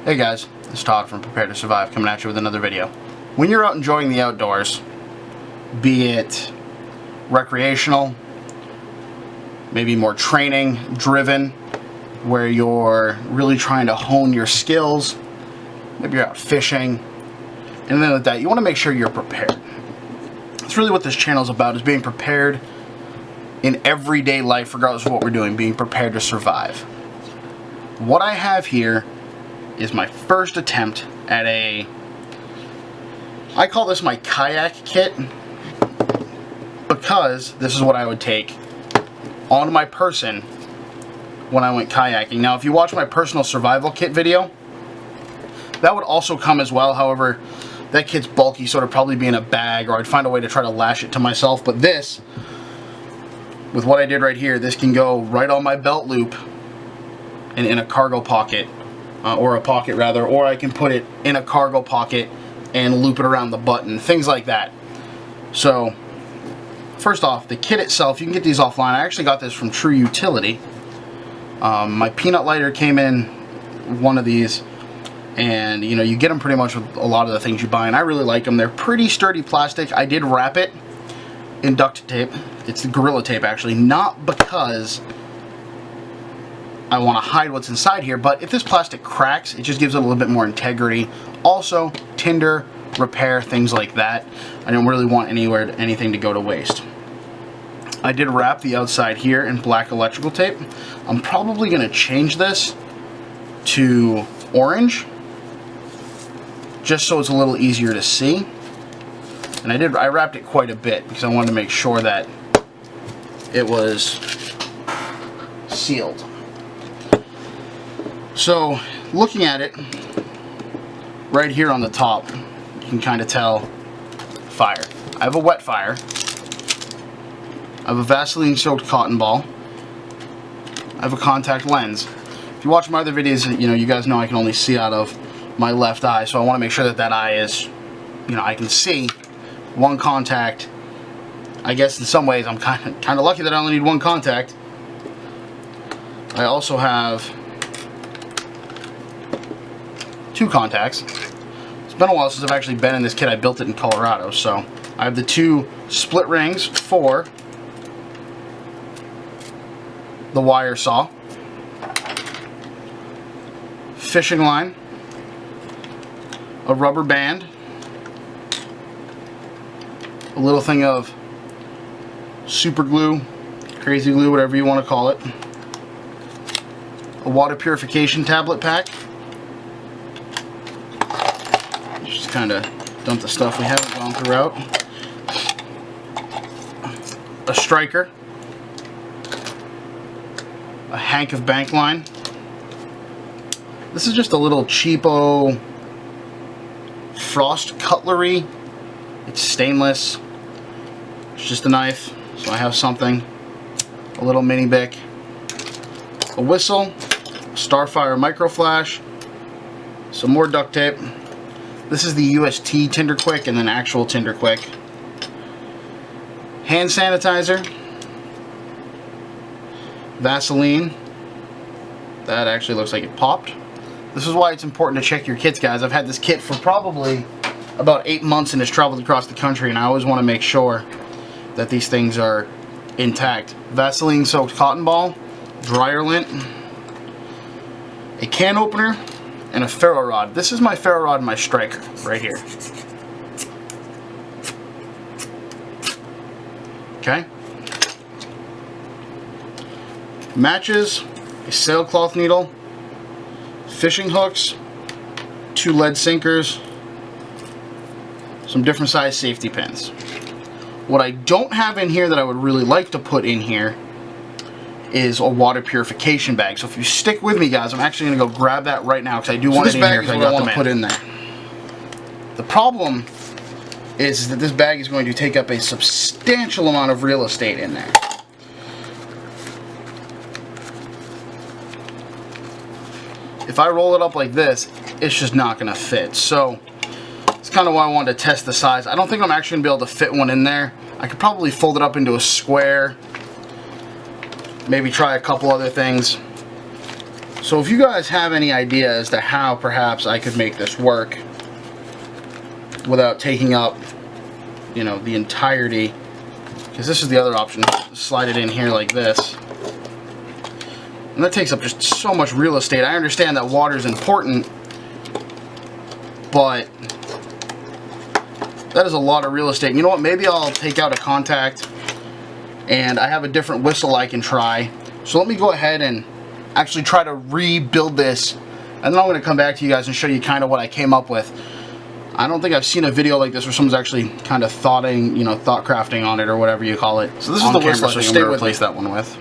Hey guys, it's Todd from Prepare to Survive coming at you with another video. When you're out enjoying the outdoors, be it recreational, maybe more training driven, where you're really trying to hone your skills, maybe you're out fishing, anything like that, you want to make sure you're prepared. That's really what this channel is about, is being prepared in everyday life, regardless of what we're doing, being prepared to survive. What I have here is my first attempt at I call this my kayak kit, because this is what I would take on my person when I went kayaking. Now, if you watch my personal survival kit video, that would also come as well. However, that kit's bulky, so it'd probably be in a bag, or I'd find a way to try to lash it to myself. But this, with what I did right here, this can go right on my belt loop and in a cargo pocket. Or a pocket rather, or I can put it in a cargo pocket and loop it around the button, things like that. So, first off, the kit itself, you can get these offline. I actually got this from True Utility. My peanut lighter came in one of these, and you know, you get them pretty much with a lot of the things you buy, and I really like them. They're pretty sturdy plastic. I did wrap it in duct tape. It's the Gorilla Tape, actually, not because I want to hide what's inside here, but if this plastic cracks, it just gives it a little bit more integrity. Also, tinder, repair, things like that. I don't really want anything to go to waste. I did wrap the outside here in black electrical tape. I'm probably going to change this to orange, just so it's a little easier to see. And I wrapped it quite a bit because I wanted to make sure that it was sealed. So, looking at it, right here on the top, you can kind of tell fire. I have a wet fire. I have a Vaseline-soaked cotton ball. I have a contact lens. If you watch my other videos, you guys know I can only see out of my left eye, so I want to make sure that that eye is, I can see. One contact. I guess in some ways I'm kind of lucky that I only need one contact. I also have two contacts. It's been a while since I've actually been in this kit. I built it in Colorado, so I have the two split rings for the wire saw, fishing line, a rubber band, a little thing of super glue, crazy glue, whatever you want to call it, a water purification tablet pack. Just kind of dump the stuff we haven't gone throughout. A striker, a hank of bank line. This is just a little cheapo frost cutlery. It's stainless. It's just a knife, so I have something. A little mini bic, a whistle, a Starfire micro flash, some more duct tape. This is the UST Tinder Quick and then actual Tinder Quick. Hand sanitizer, Vaseline. That actually looks like it popped. This is why it's important to check your kits, guys. I've had this kit for probably about 8 months and it's traveled across the country, and I always want to make sure that these things are intact. Vaseline soaked cotton ball, dryer lint, a can opener, and a ferro rod. This is my ferro rod and my striker right here. Okay. Matches, a sailcloth needle, fishing hooks, 2 lead sinkers, some different size safety pins. What I don't have in here that I would really like to put in here is a water purification bag. So if you stick with me, guys, I'm actually going to go grab that right now because I do want it in here because I got to put in there. The problem is that this bag is going to take up a substantial amount of real estate in there. If I roll it up like this, it's just not going to fit. So it's kind of why I wanted to test the size. I don't think I'm actually going to be able to fit one in there. I could probably fold it up into a square. Maybe try a couple other things. So if you guys have any idea as to how perhaps I could make this work without taking up, you know, the entirety, because this is the other option, slide it in here like this. And that takes up just so much real estate. I understand that water is important, but that is a lot of real estate. And you know what? Maybe I'll take out a contact, and I have a different whistle I can try. So let me go ahead and actually try to rebuild this, and then I'm going to come back to you guys and show you kind of what I came up with. I don't think I've seen a video like this where someone's actually kind of thought crafting on it, or whatever you call it. So this is the whistle, so stay with me. Replace that one with.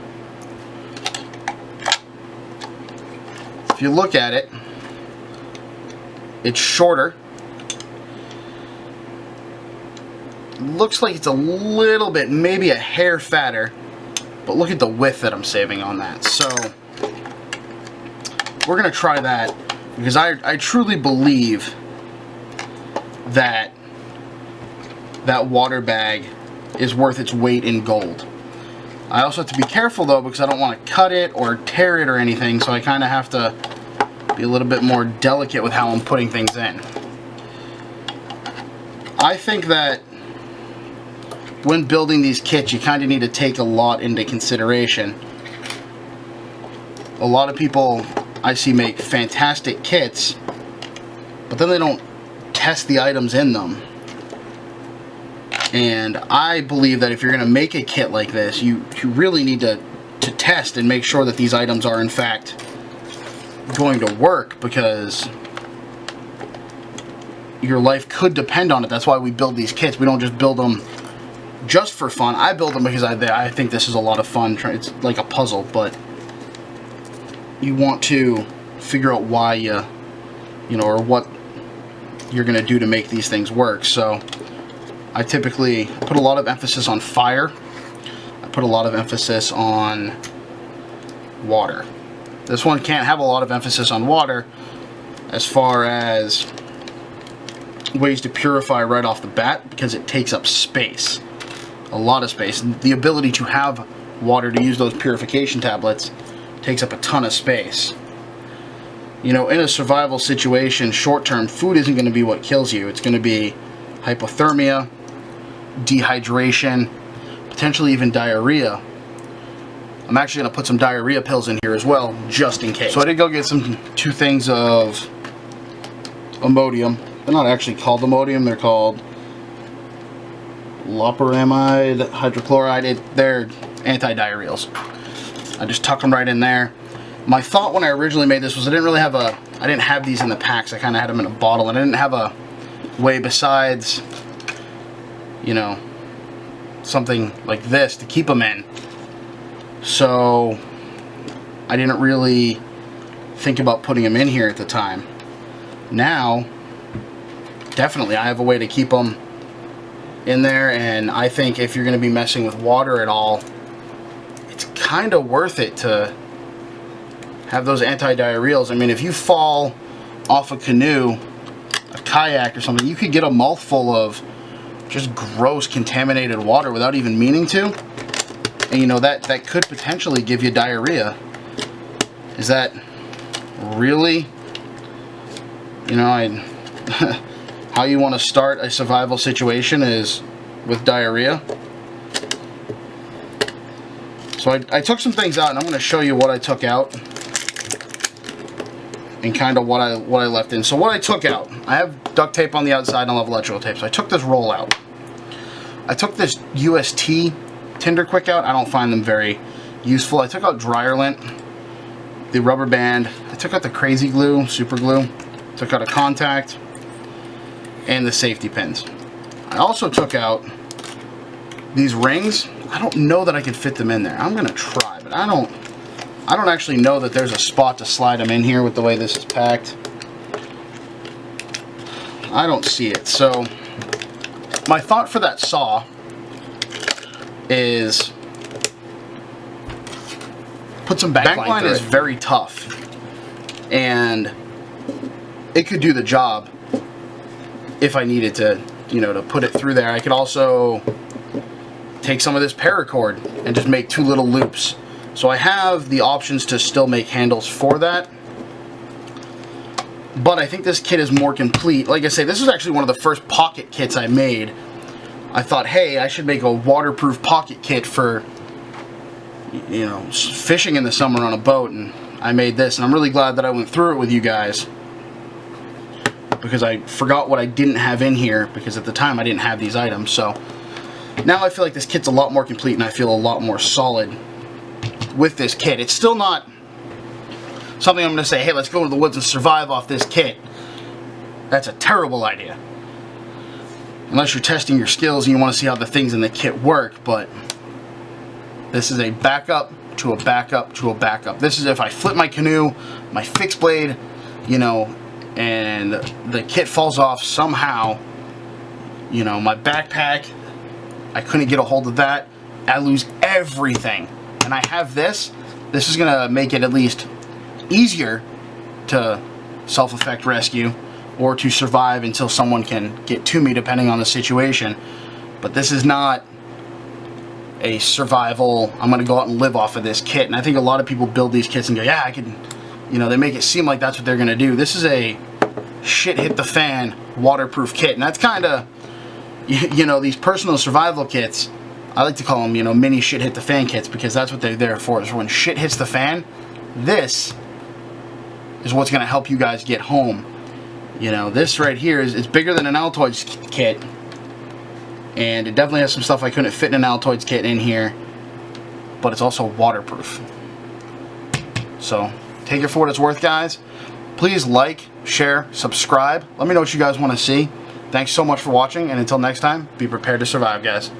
If you look at it, it's shorter. Looks like it's a little bit, maybe a hair fatter, but look at the width that I'm saving on that. So we're gonna try that, because I truly believe that that water bag is worth its weight in gold. I also have to be careful though, because I don't want to cut it or tear it or anything, so I kind of have to be a little bit more delicate with how I'm putting things in. I think that when building these kits, you kind of need to take a lot into consideration. A lot of people I see make fantastic kits, but then they don't test the items in them. And I believe that if you're going to make a kit like this, you really need to test and make sure that these items are in fact going to work, because your life could depend on it. That's why we build these kits. We don't just build them just for fun. I build them because I think this is a lot of fun. It's like a puzzle, but you want to figure out why you know, or what you're going to do to make these things work. So I typically put a lot of emphasis on fire. I put a lot of emphasis on water. This one can't have a lot of emphasis on water as far as ways to purify right off the bat, because it takes up space, a lot of space. The ability to have water to use those purification tablets takes up a ton of space. You know, in a survival situation, short term, food isn't going to be what kills you. It's going to be hypothermia, dehydration, potentially even diarrhea. I'm actually going to put some diarrhea pills in here as well, just in case. So I did go get two things of Imodium. They're not actually called Imodium, they're called loperamide hydrochloride. They're anti-diarrheals. I just tuck them right in there. My thought when I originally made this was I didn't have these in the packs. I kind of had them in a bottle, and I didn't have a way besides, you know, something like this to keep them in. So I didn't really think about putting them in here at the time. Now, definitely I have a way to keep them in there, and I think if you're going to be messing with water at all, it's kind of worth it to have those anti-diarrheals. I mean, if you fall off a canoe, a kayak or something, you could get a mouthful of just gross contaminated water without even meaning to. And you know, that could potentially give you diarrhea. Is that really, you know, how you want to start a survival situation is with diarrhea? So I took some things out, and I'm going to show you what I took out and kind of what I left in. So what I took out, I have duct tape on the outside and I have electrical tape. So I took this roll out. I took this UST Tinder Quick out. I don't find them very useful. I took out dryer lint, the rubber band. I took out the crazy glue, super glue. Took out a contact and the safety pins. I also took out these rings. I don't know that I can fit them in there. I'm gonna try, but I don't actually know that there's a spot to slide them in here with the way this is packed. I don't see it. So my thought for that saw is put some backline is very tough, and it could do the job if I needed to, you know, to put it through there. I could also take some of this paracord and just make two little loops So I have the options to still make handles for that. But I think this kit is more complete. Like I say, this is actually one of the first pocket kits I made. I thought, hey, I should make a waterproof pocket kit for, you know, fishing in the summer on a boat. And I made this, and I'm really glad that I went through it with you guys, because I forgot what I didn't have in here, because at the time I didn't have these items. So now I feel like this kit's a lot more complete, and I feel a lot more solid with this kit. It's still not something I'm going to say, hey, let's go into the woods and survive off this kit. That's a terrible idea. Unless you're testing your skills and you want to see how the things in the kit work, but this is a backup to a backup to a backup. This is if I flip my canoe, my fixed blade, you know, and the kit falls off somehow, you know, my backpack, I couldn't get a hold of that, I lose everything. And I have this. This is going to make it at least easier to self-effect rescue or to survive until someone can get to me, depending on the situation. But this is not a survival, I'm going to go out and live off of this kit. And I think a lot of people build these kits and go, yeah, I can, you know, they make it seem like that's what they're going to do. This is a shit hit the fan waterproof kit. And that's kind of, you know, these personal survival kits, I like to call them, you know, mini shit hit the fan kits, because that's what they're there for, is when shit hits the fan, this is what's going to help you guys get home. You know, this right here is, it's bigger than an Altoids kit, and it definitely has some stuff I couldn't fit in an Altoids kit in here, but it's also waterproof. So take it for what it's worth, guys. Please like, share, subscribe. Let me know what you guys want to see. Thanks so much for watching, and until next time, be prepared to survive, guys.